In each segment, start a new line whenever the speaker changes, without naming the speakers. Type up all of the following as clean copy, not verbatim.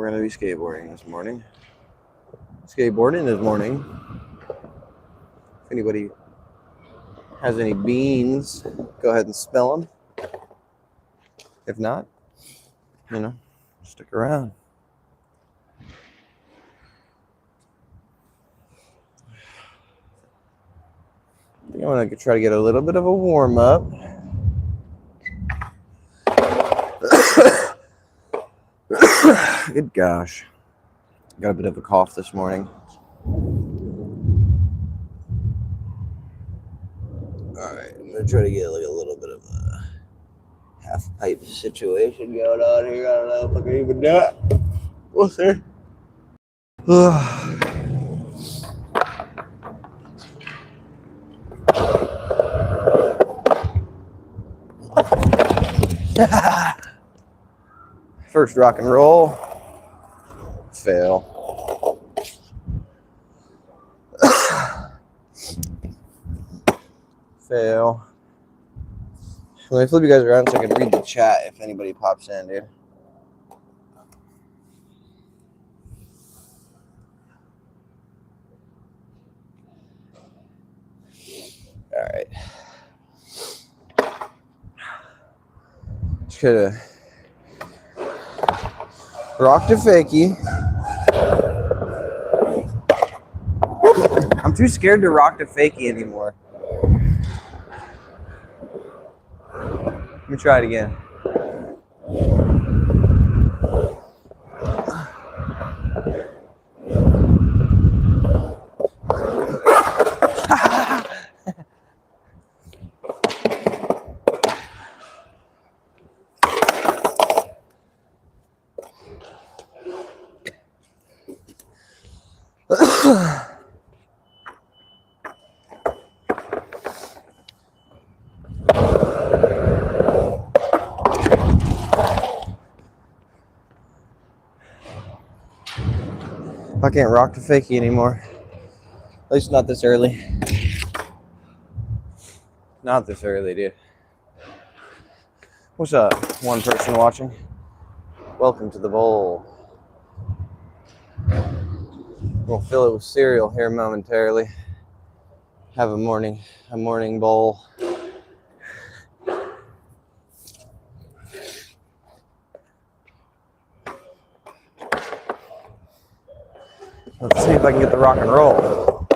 We're going to be skateboarding this morning. Skateboarding this morning. If anybody has any beans, go ahead and spell them. If not, stick around. I think I'm going to try to get a little bit of a warm up. Good gosh. Got a bit of a cough this morning. Alright, I'm going to try to get like a little bit of a half pipe situation going on here. I don't know if I can even do it. We'll see. First rock and roll. Fail. Fail. Let me flip you guys around so I can read the chat if anybody pops in, dude. All right. Just gotta rock to fakie. I'm too scared to rock to fakie anymore. Let me try it again. I can't rock to fakie anymore. At least not this early. Not this early, dude. What's up, one person watching? Welcome to the bowl. We'll fill it with cereal here momentarily. Have a morning bowl. Let's see if I can get the rock and roll.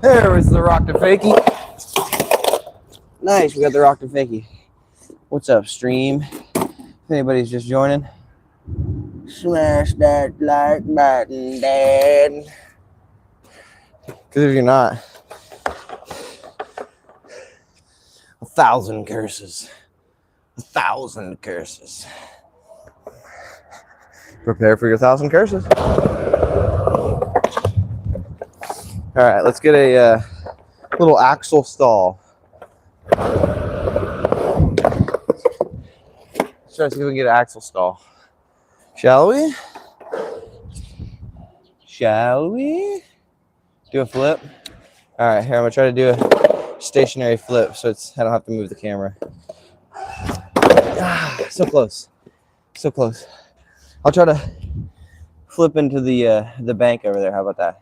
There was the rock to fakie. Nice, we got the rock to fakie. What's up, stream? If anybody's just joining, smash that like button, Dad. Because if you're not, 1,000 curses. 1,000 curses. Prepare for your 1,000 curses. All right, let's get a little axle stall. Let's try to see if we can get an axle stall. Shall we? Shall we? Do a flip? All right, here, I'm gonna try to do a stationary flip so I don't have to move the camera. So close. So close. I'll try to flip into the bank over there. How about that?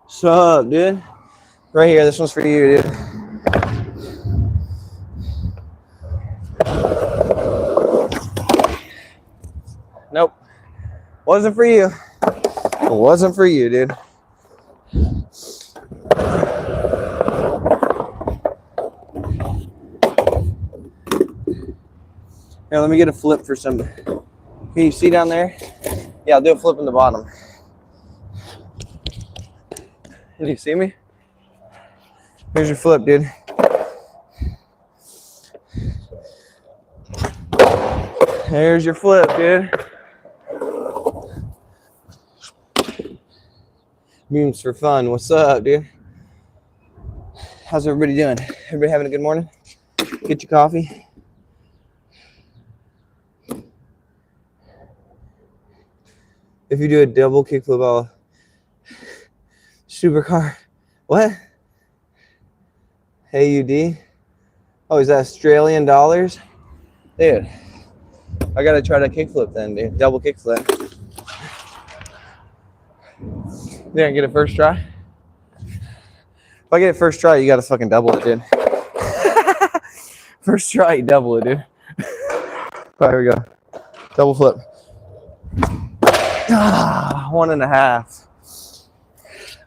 What's up, dude? Right here. This one's for you, dude. Nope. Wasn't for you. It wasn't for you, dude. Here, let me get a flip for some. Can you see down there? Yeah, I'll do a flip in the bottom. Can you see me? Here's your flip, dude. There's your flip, dude. Beams for fun. What's up, dude? How's everybody doing? Everybody having a good morning? Get your coffee. If you do a double kickflip, I'll supercar. What? Hey, UD. Oh, is that Australian dollars? Dude, I gotta try to kickflip then, dude. Double kickflip. You didn't get it first try? If I get it first try, you gotta fucking double it, dude. First try, you double it, dude. All right, here we go. Double flip. 1.5.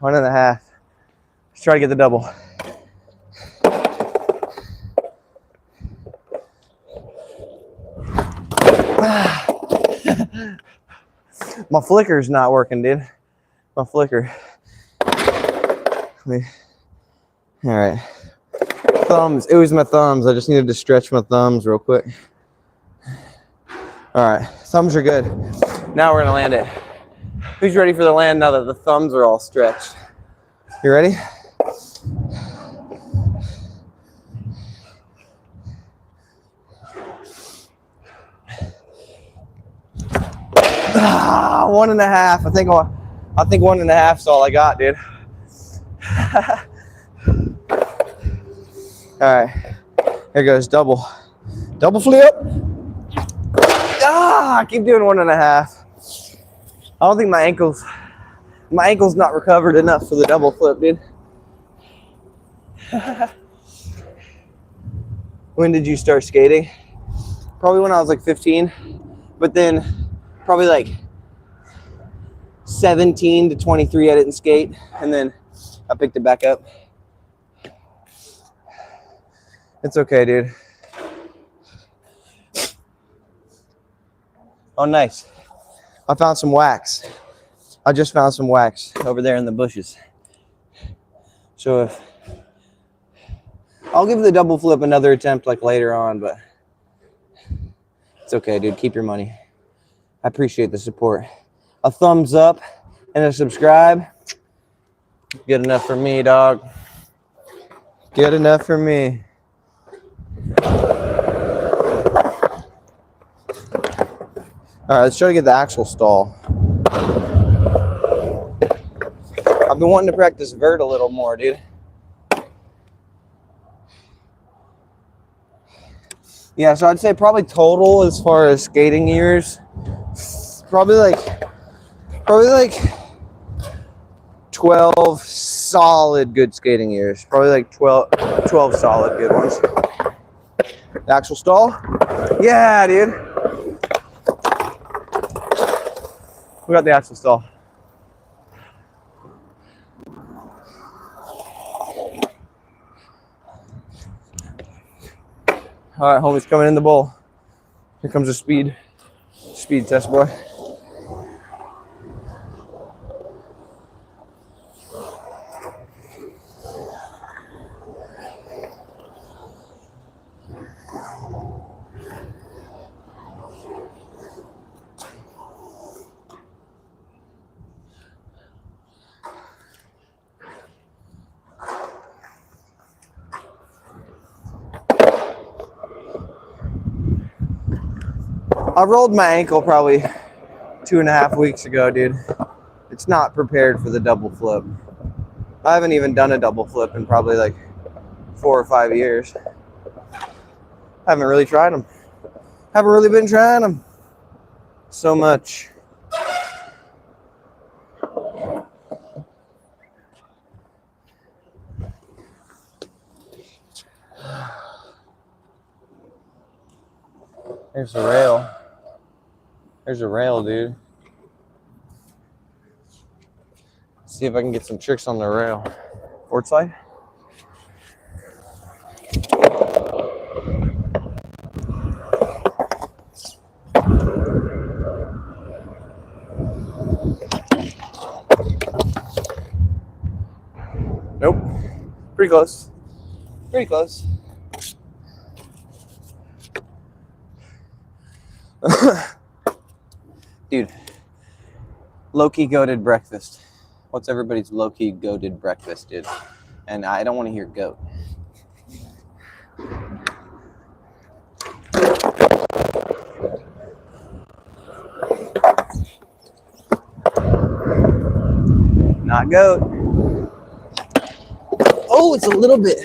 1.5. Let's try to get the double. My flicker's not working, dude. My flicker. All right. Thumbs. It was my thumbs. I just needed to stretch my thumbs real quick. All right. Thumbs are good. Now we're going to land it. Who's ready for the land now that the thumbs are all stretched? You ready? Ah, 1.5. I think 1.5 is all I got, dude. All right, here goes double flip. I keep doing 1.5. I don't think my ankle's not recovered enough for the double flip, dude. When did you start skating? Probably when I was like 15, but then probably like 17 to 23 I didn't skate, and then I picked it back up. It's okay, dude. Oh, nice. I found some wax. I just found some wax over there in the bushes. So if I'll give the double flip another attempt like later on, but it's okay, dude. Keep your money. I appreciate the support. A thumbs up and a subscribe. Good enough for me, dog. Good enough for me. All right, let's try to get the axle stall. I've been wanting to practice vert a little more, dude. Yeah, so I'd say probably total as far as skating years, probably like 12 solid good skating years. Probably like 12 solid good ones. The axle stall? Yeah, dude. We got the axle stall. All right, homie's coming in the bowl. Here comes a speed test, boy. I rolled my ankle probably 2.5 weeks ago, dude. It's not prepared for the double flip. I haven't even done a double flip in probably like 4 or 5 years. I haven't really tried them. Haven't really been trying them so much. There's the rail. There's a rail, dude. See if I can get some tricks on the rail. Forward slide. Nope. Pretty close. Pretty close. Dude, low-key goated breakfast. What's everybody's low-key goated breakfast, dude? And I don't want to hear goat. Not goat. Oh, it's a little bit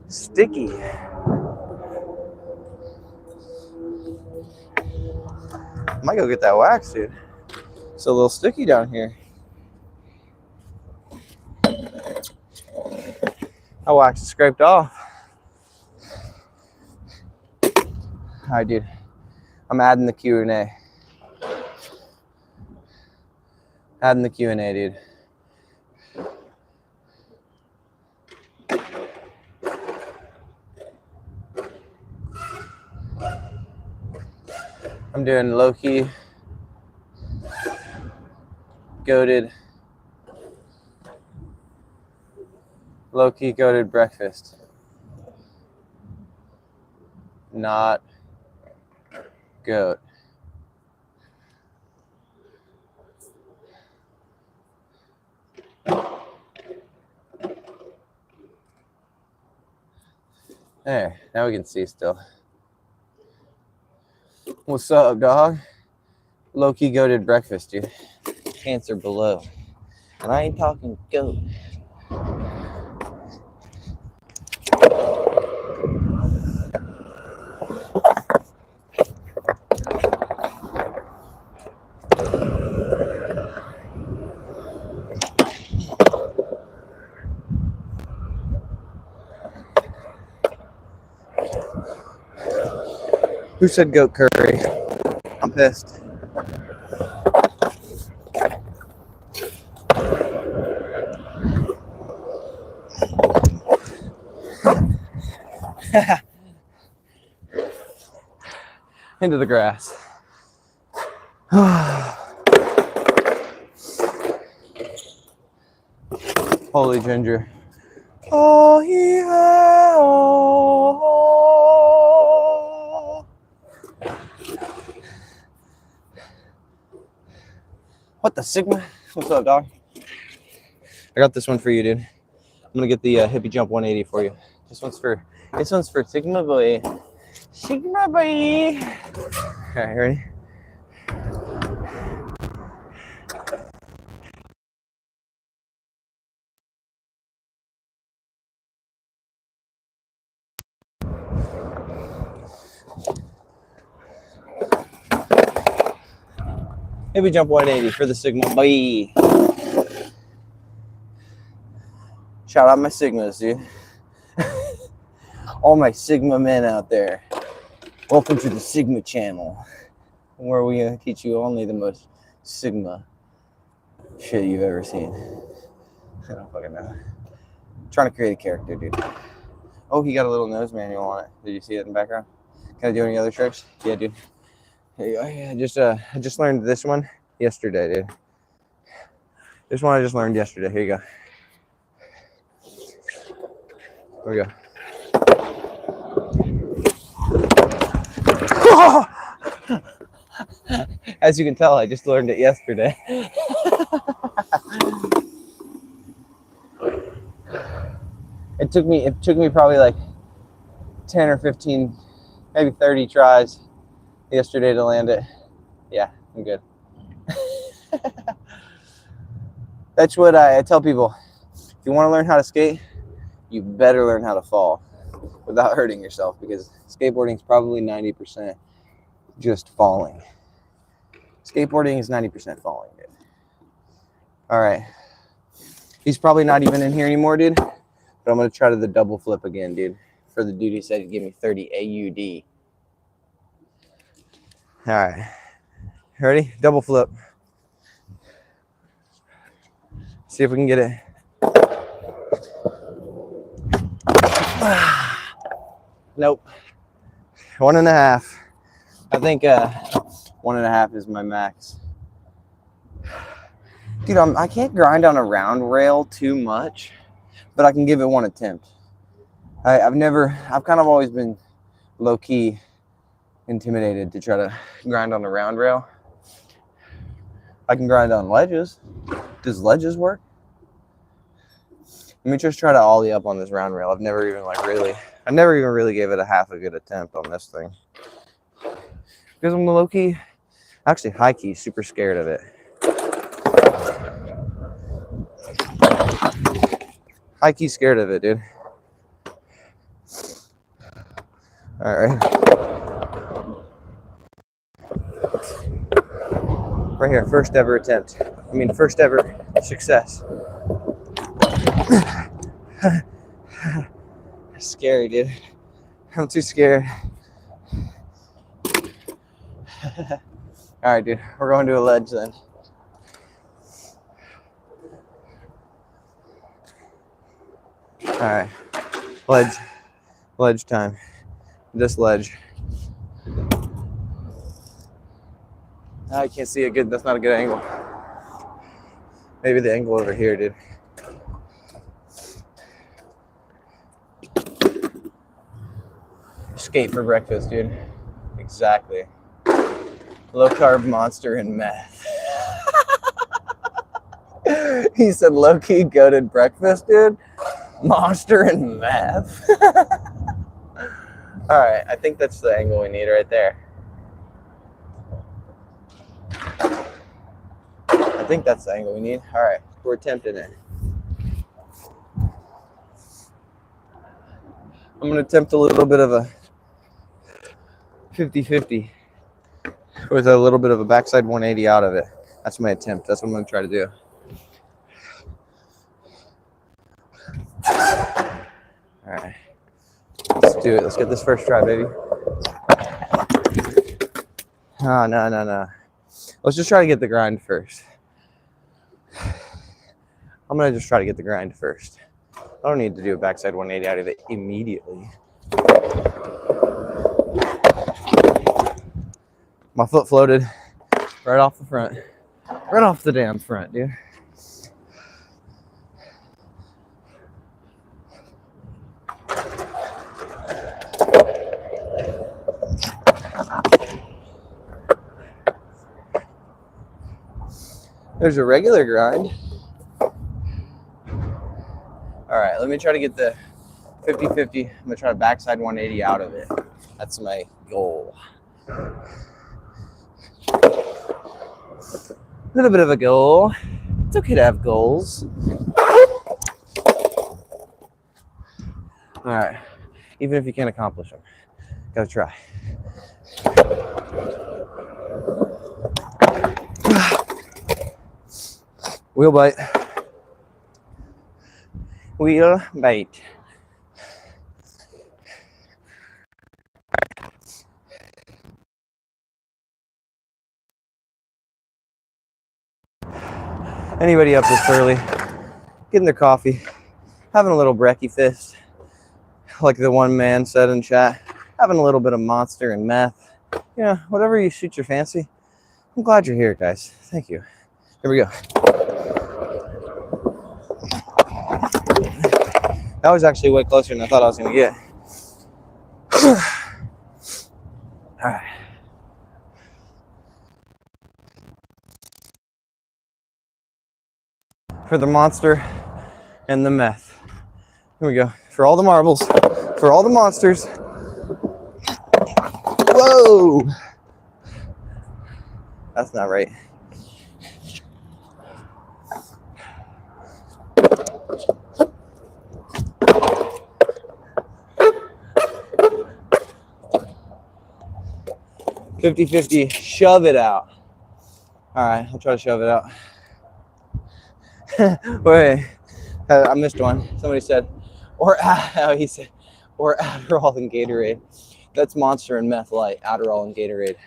sticky. might go get that wax, dude. It's a little sticky down here. That wax is scraped off. All right, dude. I'm adding the Q&A. Adding the Q&A, dude. I'm doing low-key goated breakfast. Not goat. There, now we can see still. What's up, dog? Low-key goated breakfast, dude. Pants are below. And I ain't talking goat. Who said goat curry? I'm pissed. Into the grass. Holy ginger. Oh, yeah. Oh. What the Sigma? What's up, dog? I got this one for you, dude. I'm gonna get the hippie jump 180 for you. This one's for Sigma boy. Sigma boy. All right, ready? Hippie jump 180 for the Sigma boy. Shout out my Sigmas, dude. All my Sigma men out there. Welcome to the Sigma channel, where we teach you only the most Sigma shit you've ever seen. I don't fucking know. I'm trying to create a character, dude. Oh, he got a little nose manual on it. Did you see it in the background? Can I do any other tricks? Yeah, dude. Here you go. Yeah, I just learned this one yesterday, dude. This one I just learned yesterday. Here you go. Here we go. As you can tell, I just learned it yesterday. It took me probably like 10 or 15, maybe 30 tries yesterday to land it. Yeah, I'm good. That's what I tell people. If you want to learn how to skate, you better learn how to fall without hurting yourself, because skateboarding is probably 90% just falling. Skateboarding is 90% falling, dude. All right. He's probably not even in here anymore, dude. But I'm going to try the double flip again, dude. For the dude who said he'd give me 30 AUD. All right. Ready? Double flip. See if we can get it. Nope. 1.5. I think 1.5 is my max. Dude, I can't grind on a round rail too much, but I can give it one attempt. I've kind of always been low-key intimidated to try to grind on a round rail. I can grind on ledges. Does ledges work? Let me just try to ollie up on this round rail. I never even really gave it a half a good attempt on this thing. Because I'm low-key, actually high-key, super scared of it. High-key scared of it, dude. All right. Right here, first ever attempt. I mean, first ever success. Scary, dude. I'm too scared. All right, dude. We're going to a ledge then. All right. Ledge time. This ledge. I can't see a good, that's not a good angle. Maybe the angle over here, dude. Skate for breakfast, dude. Exactly. Low carb monster and meth. He said low key goated breakfast, dude. Monster and meth. All right, I think that's the angle we need right there. I think that's the angle we need. All right, we're attempting it. I'm gonna attempt a little bit of a 50-50 with a little bit of a backside 180 out of it. That's my attempt. That's what I'm gonna try to do. All right, let's do it. Let's get this first try, baby. Oh, no. Let's just try to get the grind first. I'm gonna just try to get the grind first. I don't need to do a backside 180 out of it immediately. My foot floated right off the front. Right off the damn front, dude. There's a regular grind. All right, let me try to get the 50-50. I'm gonna try to backside 180 out of it. That's my goal. A little bit of a goal. It's okay to have goals. All right, even if you can't accomplish them, gotta try. Wheel bite. Wheel bite. Anybody up this early, getting their coffee, having a little brekkie fist, like the one man said in chat, having a little bit of monster and meth. Yeah, whatever you suit your fancy. I'm glad you're here, guys. Thank you. Here we go. That was actually way closer than I thought I was going to get. All right. For the monster and the meth. Here we go. For all the marbles, for all the monsters. Whoa! That's not right. $50-50, shove it out. All right, I'll try to shove it out. Wait, I missed one. Somebody said, he said, or Adderall and Gatorade. That's Monster and Meth Light, Adderall and Gatorade.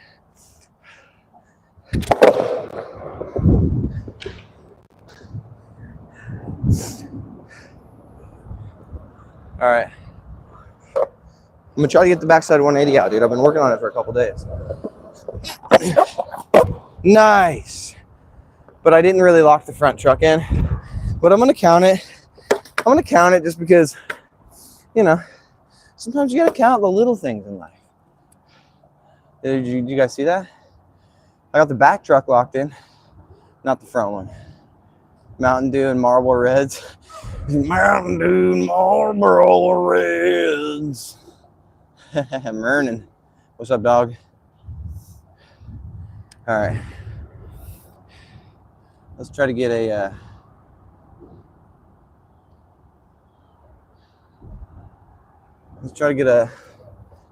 All right. I'm gonna try to get the backside 180 out, dude. I've been working on it for a couple days. Nice. But I didn't really lock the front truck in. But I'm gonna count it. I'm gonna count it just because, you know, sometimes you gotta count the little things in life. Did you guys see that? I got the back truck locked in, not the front one. Mountain Dew and Marlboro Reds. Mountain Dew and Marlboro Reds. Mernon. What's up, dog? All right. Let's try to get a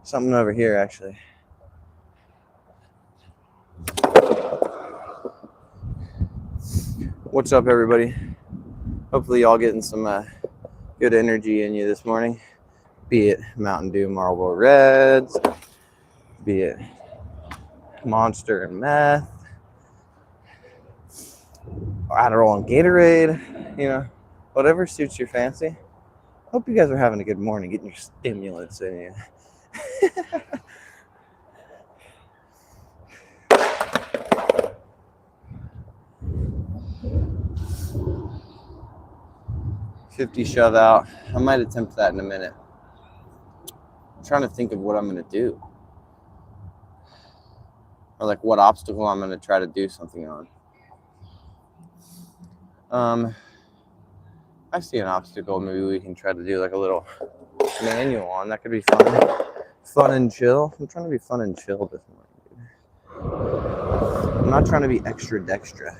something over here actually. What's up, everybody? Hopefully y'all getting some good energy in you this morning, be it Mountain Dew Marlboro Reds, be it Monster and meth, Adderall and Gatorade, whatever suits your fancy. Hope you guys are having a good morning, getting your stimulants in you. 50 shove out. I might attempt that in a minute. I'm trying to think of what I'm going to do. Or like what obstacle I'm going to try to do something on. I see an obstacle maybe we can try to do like a little manual on. That could be fun. Fun and chill. I'm trying to be fun and chill this morning, dude. I'm not trying to be extra dextra.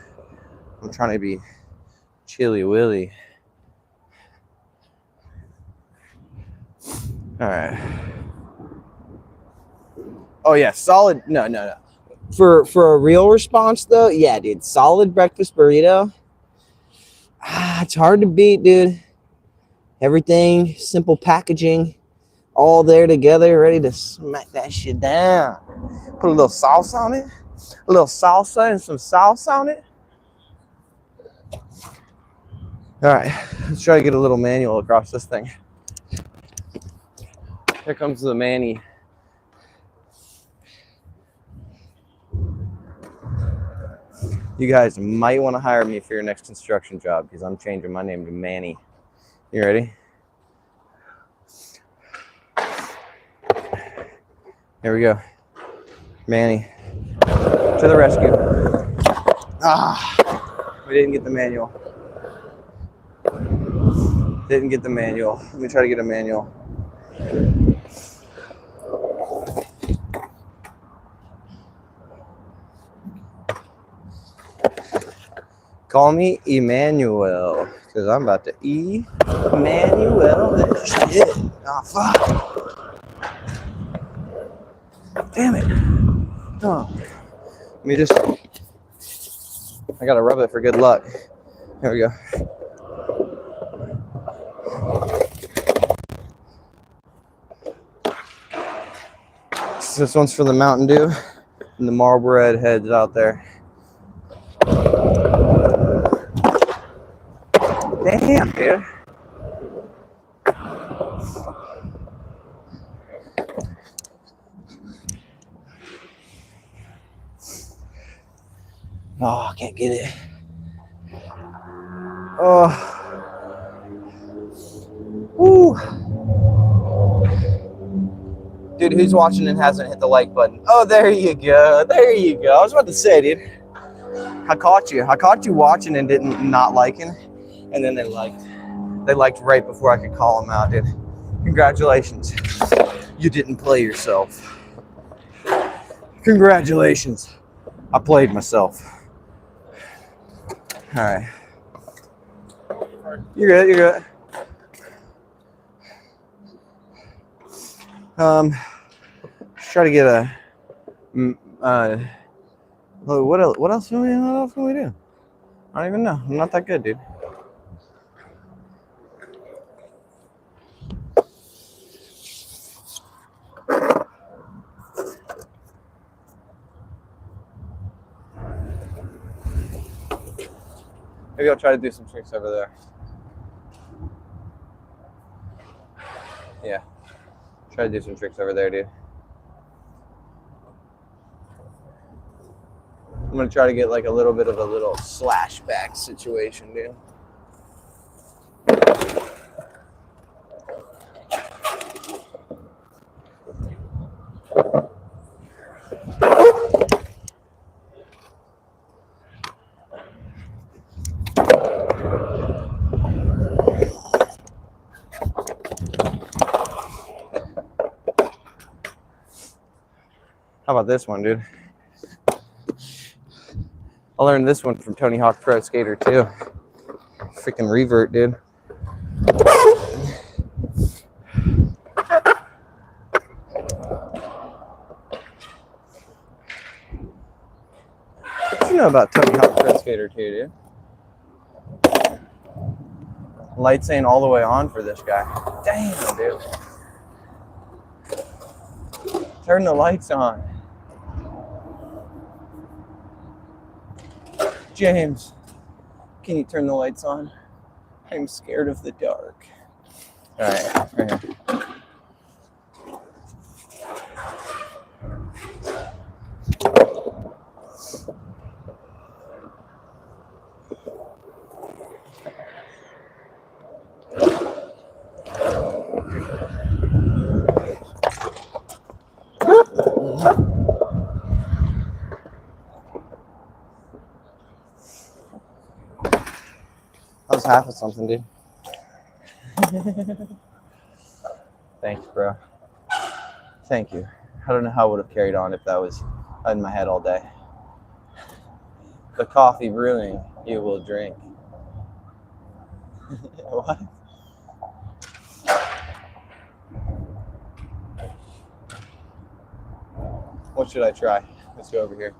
I'm trying to be chilly willy. All right. Oh yeah, solid. No. For a real response though, yeah, dude, solid breakfast burrito. It's hard to beat, dude. Everything, simple packaging, all there together, ready to smack that shit down. Put a little sauce on it, a little salsa and some sauce on it. All right, let's try to get a little manual across this thing. Here comes the Manny. You guys might want to hire me for your next construction job because I'm changing my name to Manny. You ready? Here we go. Manny, to the rescue. We didn't get the manual. Didn't get the manual. Let me try to get a manual. Call me Emmanuel, because I'm about to Emmanuel that shit. Oh, fuck. Damn it. Oh. Let me just, I gotta rub it for good luck. Here we go. This one's for the Mountain Dew and the Marlboro Red heads out there. Damn, dude. Oh, I can't get it. Oh. Woo. Dude, who's watching and hasn't hit the like button? Oh, there you go. There you go. I was about to say, dude. I caught you. I caught you watching and didn't not liking. And then they liked. They liked right before I could call them out, dude. Congratulations. You didn't play yourself. Congratulations. I played myself. All right. You're good. You're good. Try to get a. What else can we do? I don't even know. I'm not that good, dude. Maybe I'll try to do some tricks over there. Yeah. Try to do some tricks over there, dude. I'm going to try to get like a little bit of a little slash back situation, dude. How about this one, dude? I learned this one from Tony Hawk Pro Skater 2. Freaking revert, dude. What you know about Tony Hawk Pro Skater 2, dude? Lights ain't all the way on for this guy. Damn, dude. Turn the lights on. James, can you turn the lights on? I'm scared of the dark. All right, right here. That was half of something, dude. Thanks, bro. Thank you. I don't know how I would have carried on if that was in my head all day. The coffee brewing, you will drink. What? What should I try? Let's go over here.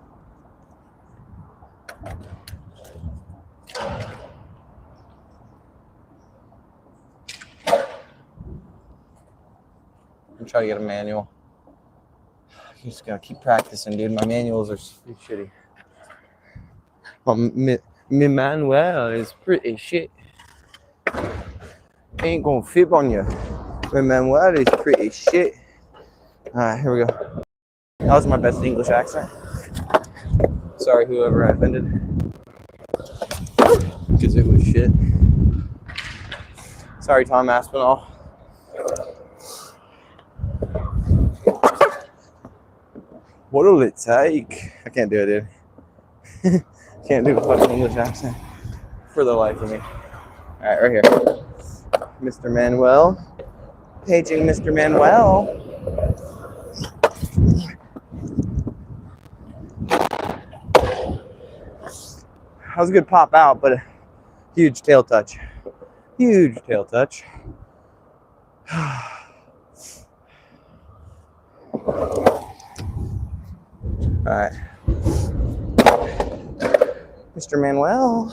I'm trying to get a manual. You just gotta keep practicing, dude. My manuals are shitty. My manual is pretty shit. Ain't gonna fit on you. My manual is pretty shit. Alright, here we go. That was my best English accent. Sorry, whoever I offended. Because it was shit. Sorry, Tom Aspinall. What'll it take? I can't do it, dude. Can't do a fucking English accent for the life of me. Alright, right here. Mr. Manuel. Paging Mr. Manuel. That was a good pop out, but a huge tail touch. Huge tail touch. Alright. Mr. Manuel.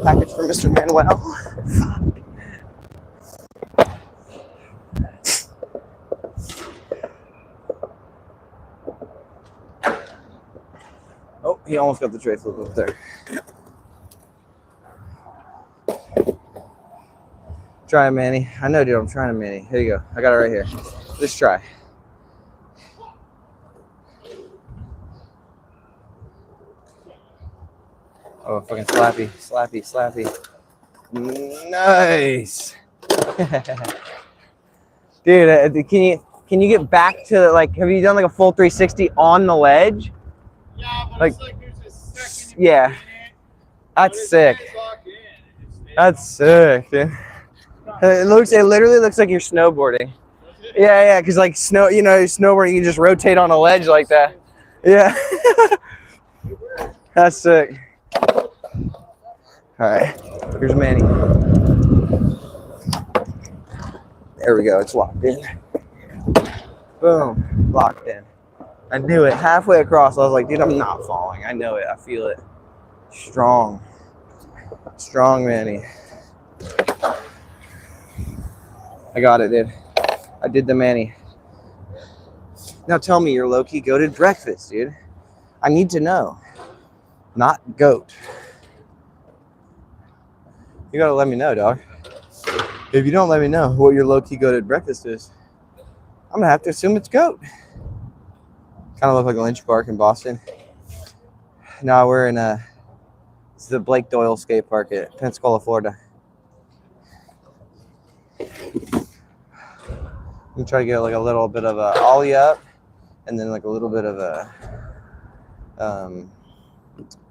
Package for Mr. Manuel. Oh, he almost got the tray flip up there. Try it, Manny. I know, dude. I'm trying it, Manny. Here you go. I got it right here. Just try. Oh, fucking slappy, slappy, slappy. Nice. Dude, can you get back to, like, have you done like a full 360 on the ledge?
Yeah, but
like,
it's like there's a second.
Yeah. That's sick. That's sick, dude. It literally looks like you're snowboarding. Yeah, because like snowboarding, you just rotate on a ledge like that. Yeah. That's sick. All right, here's Manny. There we go, it's locked in. Boom, locked in. I knew it. Halfway across, I was like, dude, I'm not falling. I know it, I feel it. Strong. Strong, Manny. I got it, dude. I did the Manny. Now tell me your low-key goated breakfast, dude. I need to know. Not goat. You gotta let me know, dog. If you don't let me know what your low-key goated breakfast is, I'm gonna have to assume it's goat. Kind of look like Lynch Park in Boston. Now we're in it's the Blake Doyle skate park at Pensacola, Florida. I'm gonna try to get like a little bit of a ollie up, and then like a little bit of a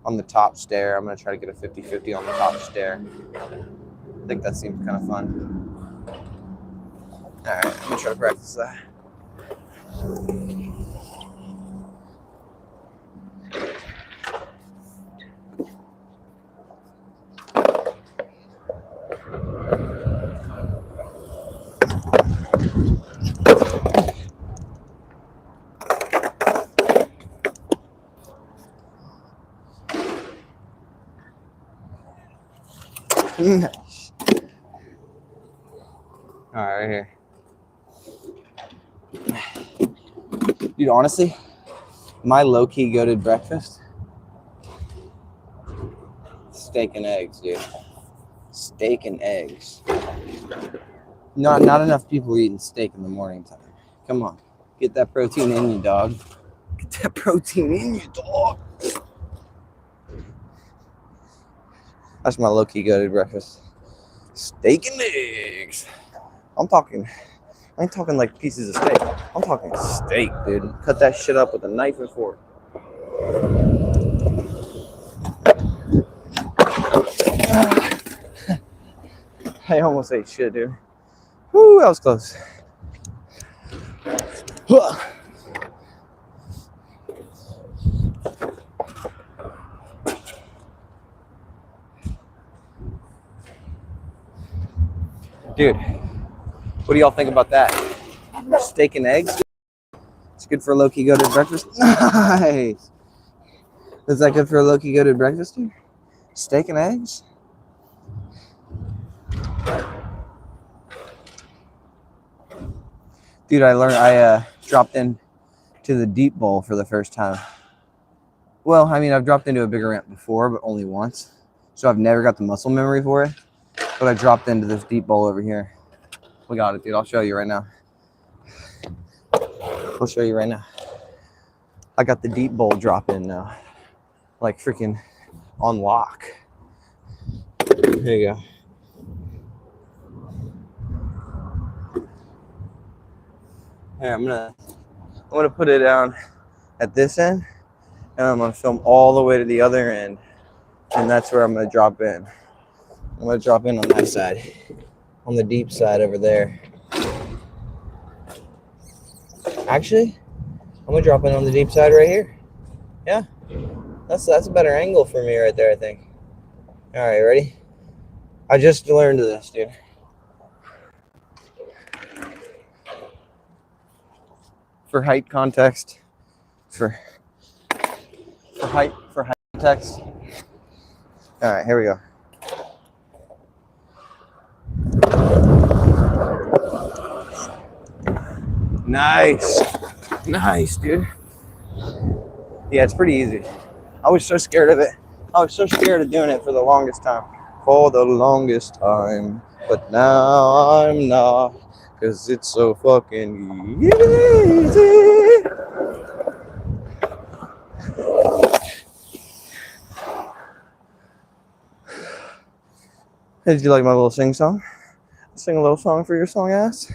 on the top stair. I'm gonna try to get a 50-50 on the top stair. I think that seems kind of fun. All right, I'm gonna try to practice that. Nice. All right, right here. Dude, honestly, my low-key goated breakfast, steak and eggs, dude. Steak and eggs. Not enough people eating steak in the morning time. Come on, get that protein in you, dog. Get that protein in you, dog. That's my low-key goated breakfast. Steak and eggs. I ain't talking like pieces of steak. I'm talking steak, dude. Cut that shit up with a knife and fork. I almost ate shit, dude. Woo, that was close. Dude, what do y'all think about that? Steak and eggs? It's good for a low-key goated breakfast. Nice. Is that good for a low-key goated breakfast, dude? Steak and eggs? Dude, I dropped in to the deep bowl for the first time. Well, I mean, I've dropped into a bigger ramp before, but only once. So I've never got the muscle memory for it. But I dropped into this deep bowl over here. We got it, dude. I'll show you right now. I'll show you right now. I got the deep bowl drop in now. Like freaking on lock. There you go. Here, I'm gonna put it down at this end, and I'm gonna film all the way to the other end, and that's where I'm gonna drop in. I'm gonna drop in on that side, on the deep side over there. Actually, I'm gonna drop in on the deep side right here. Yeah, that's a better angle for me right there, I think. All right, ready? I just learned this, dude. For height context, for height context. All right, here we go. Nice, dude. Yeah, it's pretty easy. I was so scared of it. I was so scared of doing it for the longest time. But now I'm not, because it's so fucking easy. Hey, did you like my little sing song? Sing a little song for your song ass.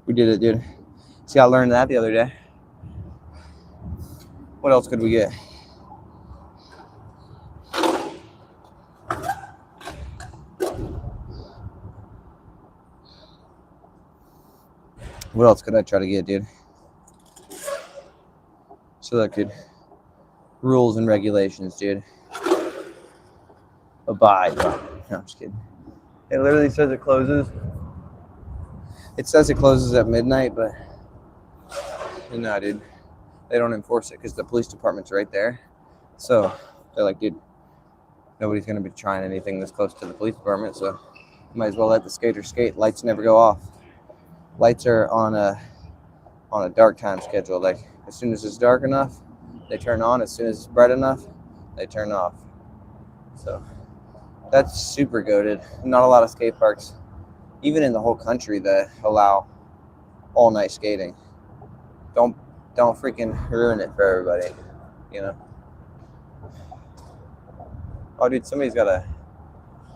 We did it, dude. See, I learned that the other day. What else could we get? What else could I try to get, dude? So that could rules and regulations, dude. Abide. No, I'm just kidding. It literally says it closes. It says it closes at midnight, but no, dude. They don't enforce it because the police department's right there. So they're like, dude, nobody's gonna be trying anything this close to the police department, so might as well let the skaters skate. Lights never go off. Lights are on a dark time schedule. Like as soon as it's dark enough, they turn on. As soon as it's bright enough, they turn off. So that's super goated. Not a lot of skate parks, even in the whole country, that allow all night skating. Don't freaking ruin it for everybody, you know. Oh, dude, somebody's got a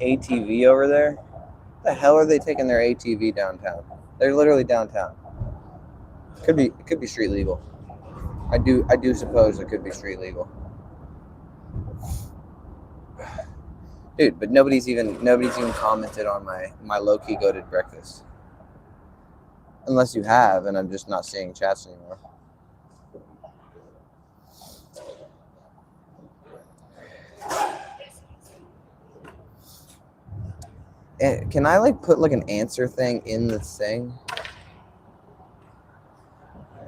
ATV over there. What the hell are they taking their ATV downtown? They're literally downtown. It could be street legal. I do suppose it could be street legal. Dude, but nobody's even commented on my low-key goated breakfast. Unless you have, and I'm just not seeing chats anymore. And can I like put like an answer thing in the thing?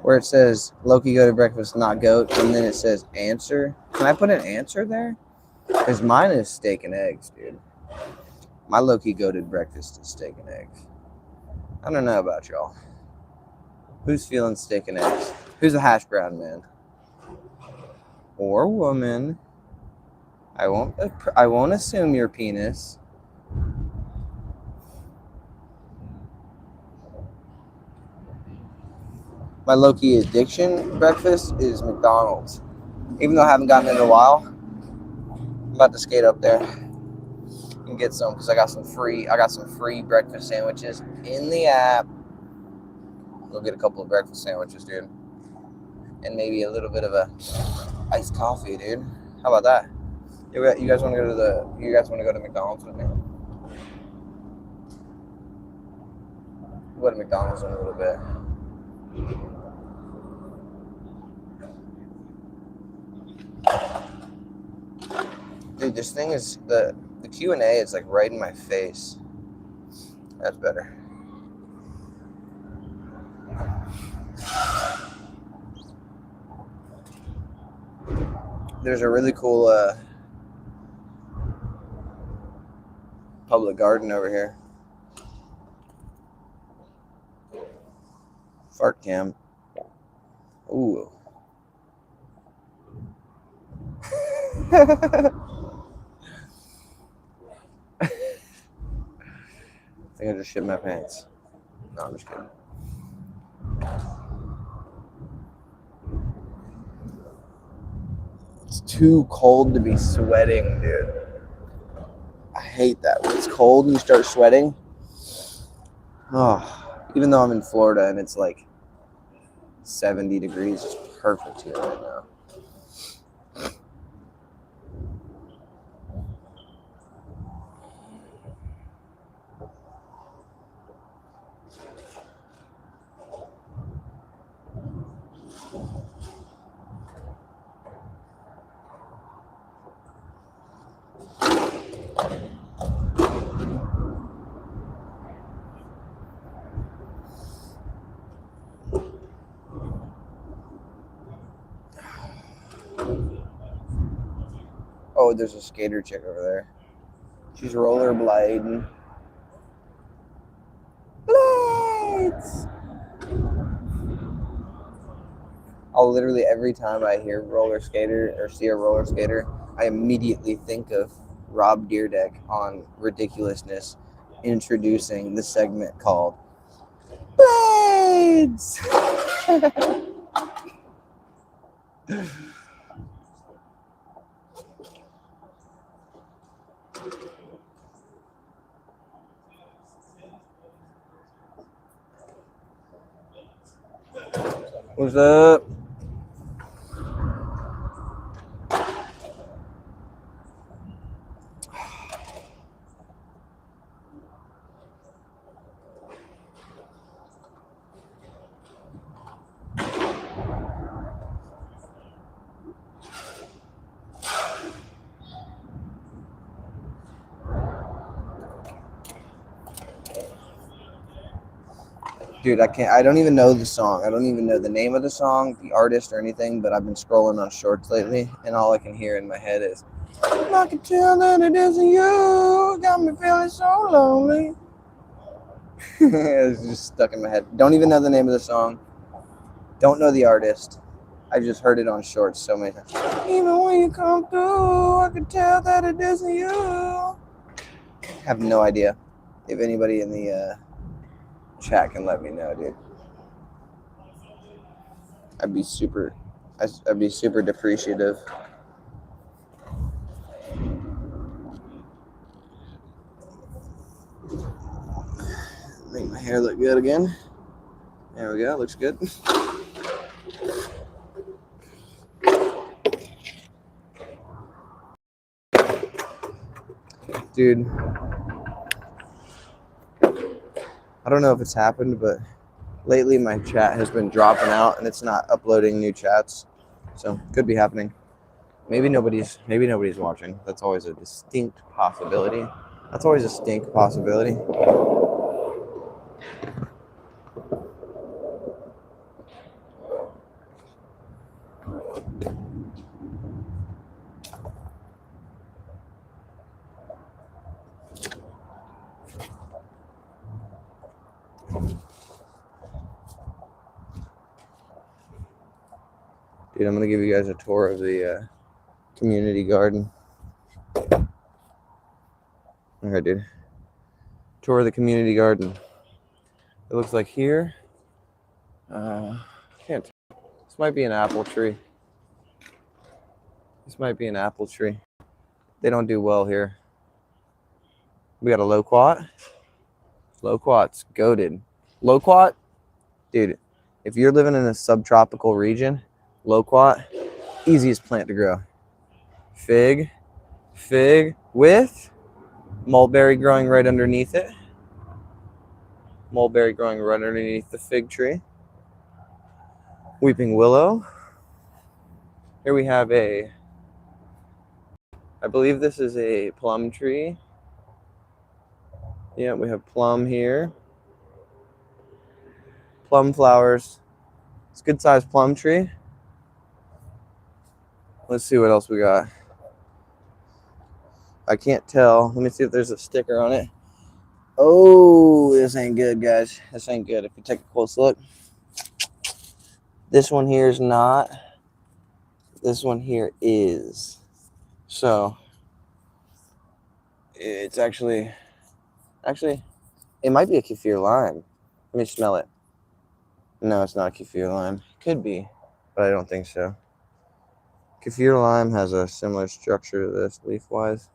Where it says low-key goated breakfast, not goat, and then it says answer. Can Can I put an answer there? Because mine is steak and eggs, dude. My low-key goated breakfast is steak and eggs. I don't know about y'all. Who's feeling steak and eggs? Who's a hash brown man? Or woman? I won't assume your penis. My low-key addiction breakfast is McDonald's. Even though I haven't gotten it in a while, I'm about to skate up there and get some because I got some free breakfast sandwiches in the app. Go get a couple of breakfast sandwiches, dude. And maybe a little bit of a iced coffee, dude. How about that? You guys want to go to McDonald's with me? We'll go to McDonald's in a little bit. Dude, this thing is the Q&A is like right in my face. That's better. There's a really cool public garden over here. Fart cam. Ooh. I think I just shit my pants. No, I'm just kidding. It's too cold to be sweating, dude. I hate that. When it's cold and you start sweating. Oh, even though I'm in Florida and it's like 70 degrees, it's perfect here right now. Oh, there's a skater chick over there. She's rollerblading. Blades! I'll literally, every time I hear roller skater or see a roller skater, I immediately think of Rob Deerdeck on Ridiculousness introducing the segment called Blades! What's up? Dude, I don't even know the song. I don't even know the name of the song, the artist, or anything, but I've been scrolling on shorts lately, and all I can hear in my head is, I can tell that it isn't you, got me feeling so lonely. It's just stuck in my head. Don't even know the name of the song. Don't know the artist. I just heard it on shorts so many times. Even when you come through, I can tell that it isn't you. I have no idea. If anybody in the chat can let me know, dude. I'd be super depreciative. Make my hair look good again. There we go, looks good. Dude, I don't know if it's happened, but lately my chat has been dropping out and it's not uploading new chats. So could be happening. Maybe nobody's watching. That's always a distinct possibility. Dude, I'm gonna give you guys a tour of the community garden. Okay, dude. Tour of the community garden. It looks like here. Can't. This might be an apple tree. This might be an apple tree. They don't do well here. We got a loquat. Loquat's goated. Loquat, dude. If you're living in a subtropical region, loquat, easiest plant to grow. Fig with mulberry growing right underneath it. Mulberry growing right underneath the fig tree. Weeping willow. Here we have I believe this is a plum tree. Yeah, we have plum here. Plum flowers. It's a good sized plum tree. Let's see what else we got. I can't tell. Let me see if there's a sticker on it. Oh, this ain't good, guys. This ain't good. If you take a close look. This one here is not. This one here is. So, it's actually, it might be a kaffir lime. Let me smell it. No, it's not a kaffir lime. Could be, but I don't think so. Kaffir lime has a similar structure to this leaf-wise.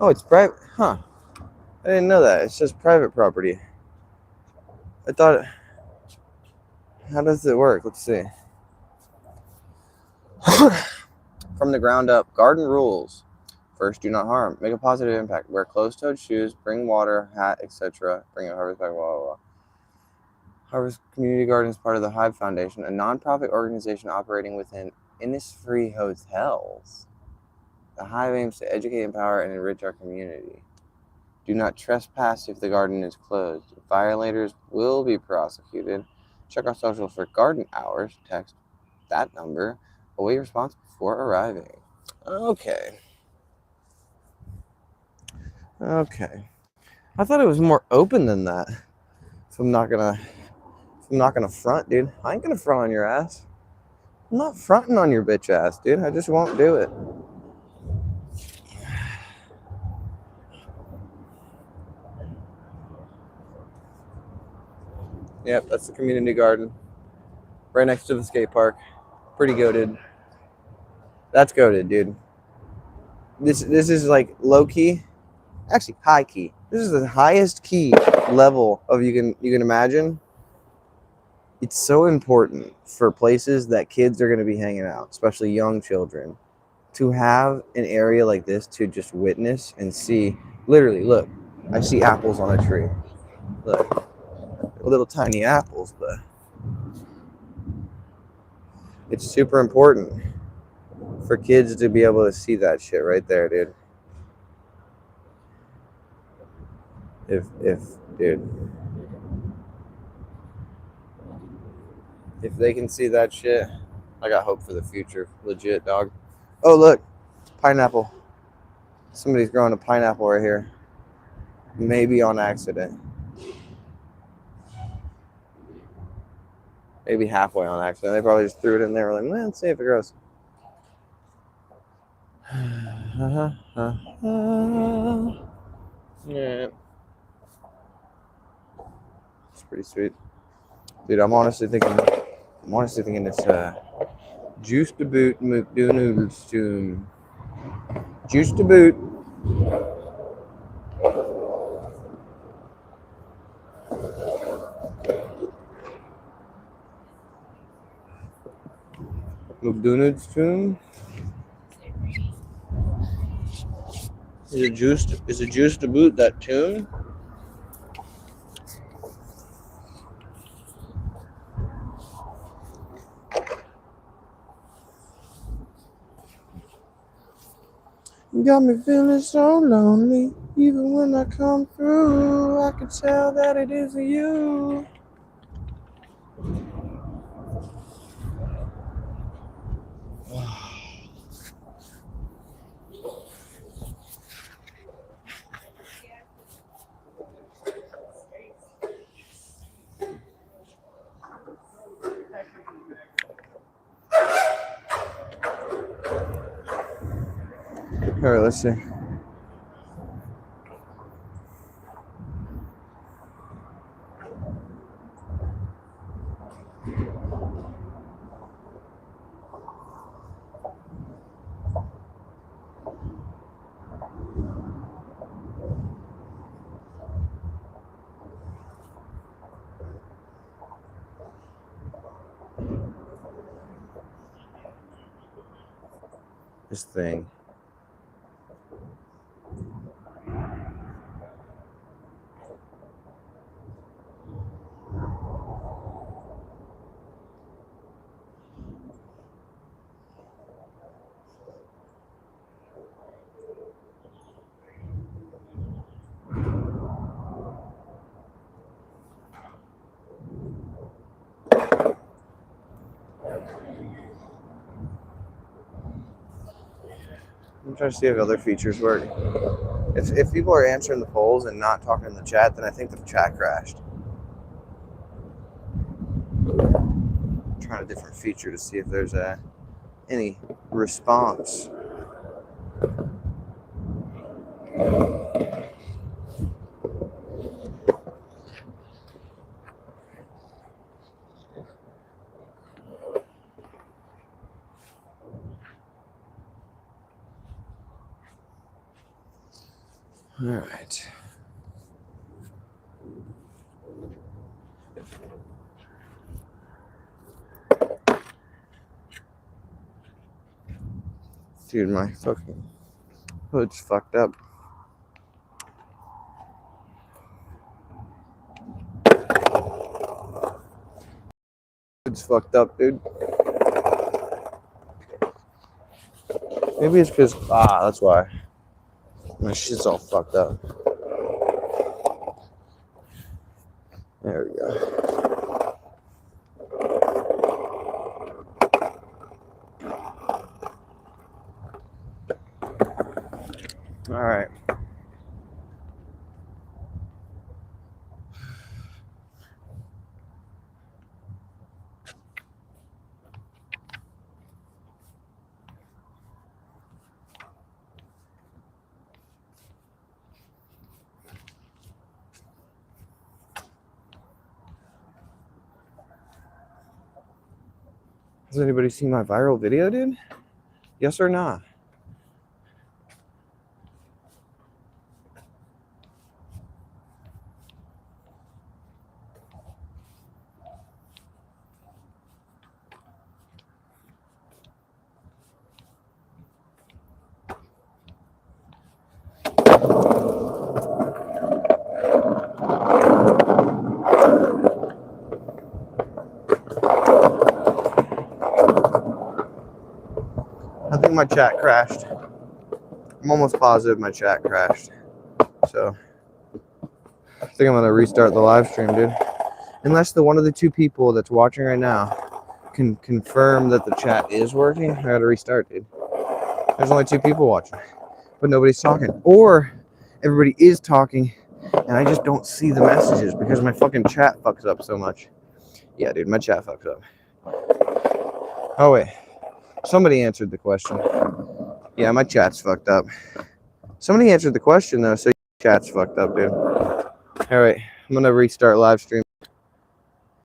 Oh, it's private. Huh. I didn't know that. It says private property. I thought. How does it work? Let's see. From the ground up, garden rules. First, do not harm. Make a positive impact. Wear closed-toed shoes. Bring water, hat, etc. Bring a harvest bag, blah, blah, blah. Harvest Community Garden is part of the Hive Foundation, a nonprofit organization operating within Innisfree hotels. The Hive aims to educate, empower, and enrich our community. Do not trespass if the garden is closed. Violators will be prosecuted. Check our socials for garden hours. Text that number. Await response before arriving. Okay. I thought it was more open than that. So I'm not gonna front, dude. I ain't gonna front on your ass. I'm not fronting on your bitch ass, dude. I just won't do it. Yep, that's the community garden. Right next to the skate park. Pretty goated. That's goated, dude. This is like low key. Actually high key. This is the highest key level of you can imagine. It's so important for places that kids are gonna be hanging out, especially young children, to have an area like this to just witness and see. Literally, look, I see apples on a tree. Look. Little tiny apples, but it's super important for kids to be able to see that shit right there, dude. If they can see that shit, I got hope for the future. Legit, dog. Oh, look, pineapple. Somebody's growing a pineapple right here. Maybe on accident. Maybe halfway on accident. They probably just threw it in there. Like, let's see if it grows. Yeah. It's pretty sweet. Dude, I'm honestly thinking it's juice to boot McDonald's tune. Juice to boot. McDonald's tune. Is it juice to boot that tune? You got me feeling so lonely. Even when I come through, I can tell that it isn't you. All right, let's see. This thing. I'm trying to see if other features work. If people are answering the polls and not talking in the chat, then I think the chat crashed. I'm trying a different feature to see if there's any response. All right. Dude, my fucking hood's fucked up. Hood's fucked up, dude. Maybe it's because, that's why. My shit's all fucked up. There we go. All right. Has anybody seen my viral video, dude? Yes or not? I think my chat crashed. I'm almost positive my chat crashed. So I think I'm gonna restart the live stream, dude. Unless one of the two people that's watching right now can confirm that the chat is working, I gotta restart, dude. There's only two people watching, but nobody's talking. Or everybody is talking and I just don't see the messages because my fucking chat fucks up so much. Yeah, dude, my chat fucks up. Oh wait, somebody answered the question. Yeah, my chat's fucked up. Somebody answered the question though, so your chat's fucked up, dude. All right, I'm gonna restart live stream.